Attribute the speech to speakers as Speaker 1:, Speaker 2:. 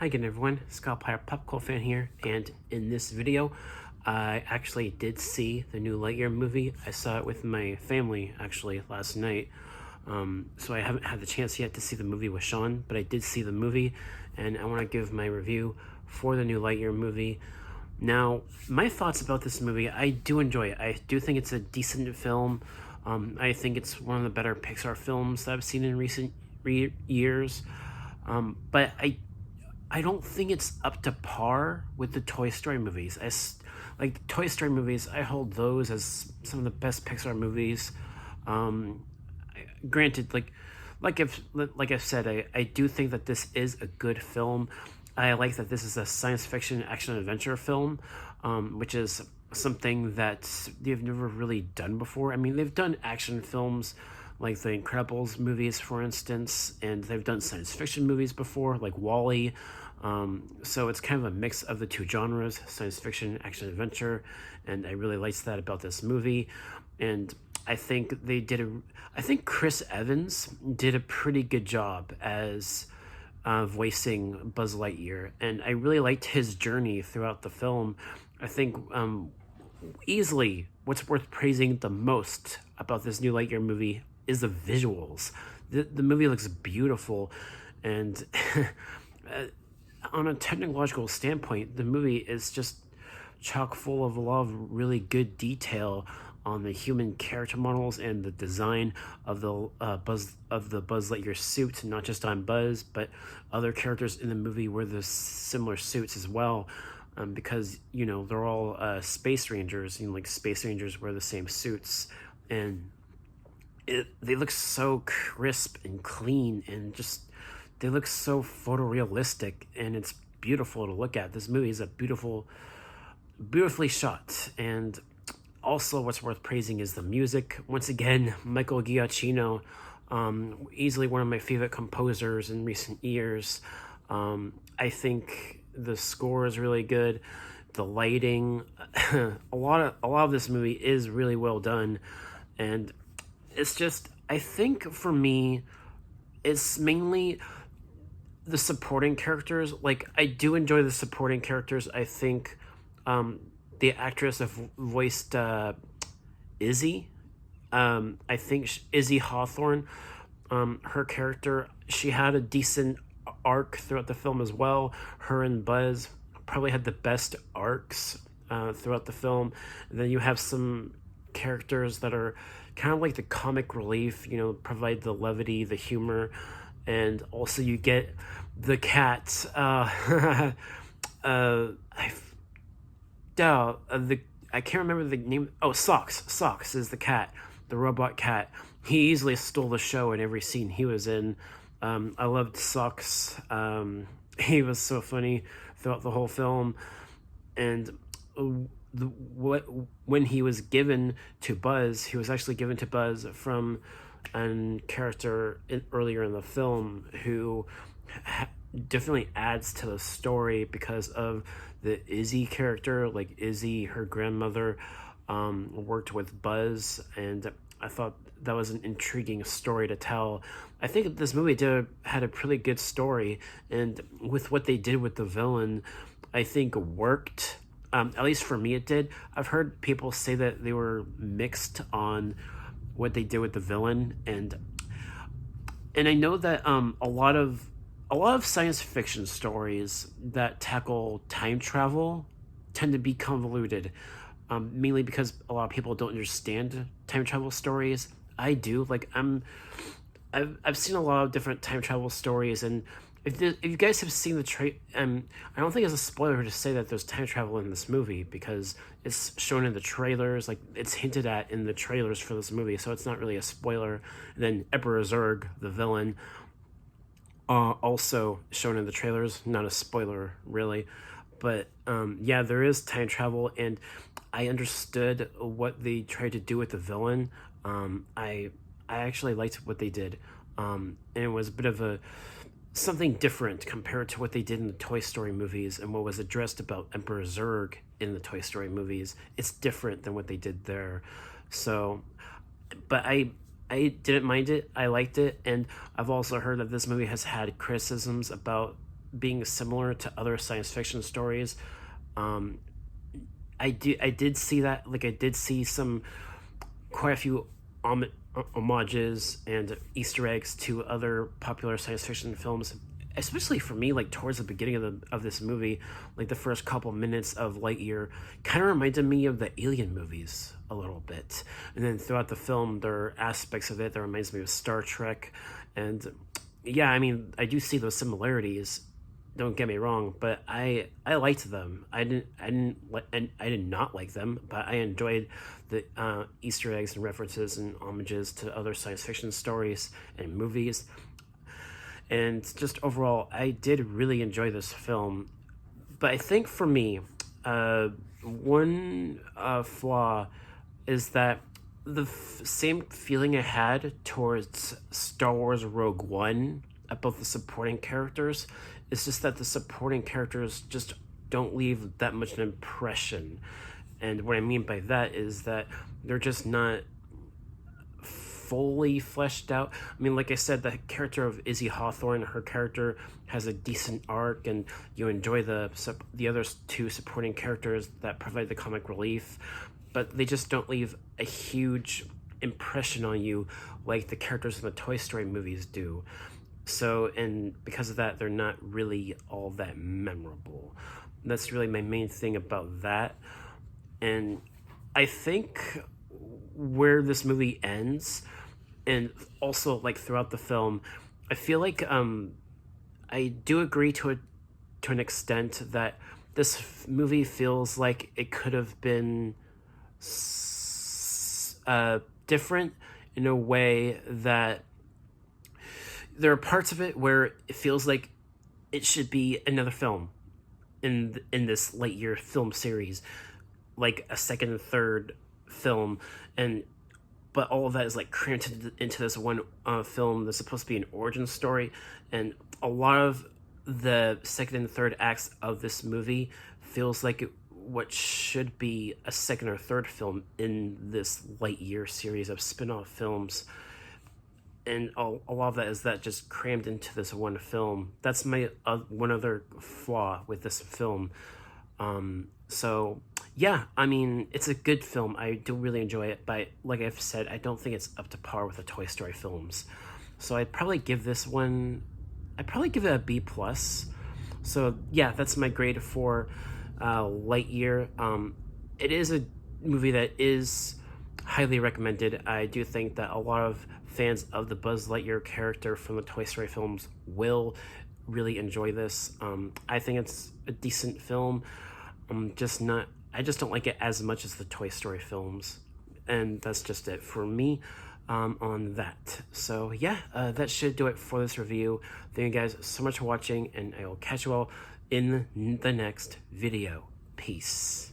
Speaker 1: Hi again everyone, Scott Pyre Popcorn fan here, and in this video I actually did see the new Lightyear movie. I saw it with my family actually last night, so I haven't had the chance yet to see the movie with Sean, but I did see the movie and I want to give my review for the new Lightyear movie. Now, my thoughts about this movie, I do enjoy it. I do think it's a decent film. I think it's one of the better Pixar films that I've seen in recent years, but I don't think it's up to par with the Toy Story movies. Like the Toy Story movies, I hold those as some of the best Pixar movies. Granted, like I've said, I do think that this is a good film. I like that this is a science fiction action adventure film, which is something that they've never really done before. I mean, they've done action films like the Incredibles movies, for instance, and they've done science fiction movies before, like Wall-E. So it's kind of a mix of the two genres, science fiction, action adventure, and I really liked that about this movie. And I think I think Chris Evans did a pretty good job as voicing Buzz Lightyear, and I really liked his journey throughout the film. I think easily what's worth praising the most about this new Lightyear movie is the visuals. The movie looks beautiful, and on a technological standpoint, the movie is just chock full of a lot of really good detail on the human character models and the design of the Buzz Lightyear suit, not just on Buzz, but other characters in the movie wear the similar suits as well, because they're all space rangers. Like space rangers wear the same suits, and they look so crisp and clean, and just they look so photorealistic, and it's beautiful to look at. This movie is beautifully shot. And also what's worth praising is the music. Once again, Michael Giacchino, easily one of my favorite composers in recent years. I think the score is really good. The lighting, a lot of this movie is really well done, and it's just, I think for me, it's mainly the supporting characters. Like, I do enjoy the supporting characters. I think the actress that voiced Izzy, I think Izzy Hawthorne, her character, she had a decent arc throughout the film as well. Her and Buzz probably had the best arcs throughout the film. And then you have some characters that are kind of like the comic relief, provide the levity, the humor, and also you get the cat. I can't remember the name. Oh, Socks. Socks is the cat, the robot cat. He easily stole the show in every scene he was in. I loved Socks. He was so funny throughout the whole film, and when he was given to Buzz, he was actually given to Buzz from a character earlier in the film who definitely adds to the story because of the Izzy character. Like Izzy, her grandmother, worked with Buzz, and I thought that was an intriguing story to tell. I think this movie had a pretty good story, and with what they did with the villain, I think worked. At least for me, it did. I've heard people say that they were mixed on what they did with the villain, and I know that a lot of science fiction stories that tackle time travel tend to be convoluted, mainly because a lot of people don't understand time travel stories. I do. Like I've seen a lot of different time travel stories, and if you guys have seen the I don't think it's a spoiler to say that there's time travel in this movie, because it's shown in the trailers. Like, it's hinted at in the trailers for this movie, so it's not really a spoiler. And then Emperor Zurg, the villain, also shown in the trailers. Not a spoiler, really. But yeah, there is time travel, and I understood what they tried to do with the villain. I actually liked what they did, and it was a bit of something different compared to what they did in the Toy Story movies and what was addressed about Emperor Zurg in the Toy Story movies. It's different than what they did there. So, but I didn't mind it. I liked it, and I've also heard that this movie has had criticisms about being similar to other science fiction stories. Um, I did see that. Like, I did see quite a few homages and Easter eggs to other popular science fiction films, especially for me, like towards the beginning of this movie, like the first couple minutes of Lightyear kind of reminded me of the Alien movies a little bit. And then throughout the film, there are aspects of it that reminds me of Star Trek. And yeah, I mean, I do see those similarities. Don't get me wrong, but I liked them. I did not like them, but I enjoyed the Easter eggs and references and homages to other science fiction stories and movies. And just overall, I did really enjoy this film. But I think for me, one flaw is that the same feeling I had towards Star Wars Rogue One about the supporting characters. It's just that the supporting characters just don't leave that much an impression. And what I mean by that is that they're just not fully fleshed out. I mean, like I said, the character of Izzy Hawthorne, her character has a decent arc, and you enjoy the other two supporting characters that provide the comic relief, but they just don't leave a huge impression on you like the characters in the Toy Story movies do. So, and because of that, they're not really all that memorable. That's really my main thing about that. And I think where this movie ends, and also like throughout the film, I feel like I do agree to an extent that this movie feels like it could have been different in a way that there are parts of it where it feels like it should be another film in this Lightyear film series, like a second and third film, but all of that is like crammed into this one film that's supposed to be an origin story, and a lot of the second and third acts of this movie feels like what should be a second or third film in this Lightyear series of spin-off films. And a lot of that is that just crammed into this one film. That's my one other flaw with this film. So yeah, I mean, it's a good film. I do really enjoy it, but like I've said, I don't think it's up to par with the Toy Story films. So I'd probably give it a B plus. So yeah, that's my grade for Lightyear. It is a movie that is highly recommended. I do think that a lot of fans of the Buzz Lightyear character from the Toy Story films will really enjoy this. I think it's a decent film. I just don't like it as much as the Toy Story films. And that's just it for me on that. So yeah, that should do it for this review. Thank you guys so much for watching, and I will catch you all in the next video. Peace.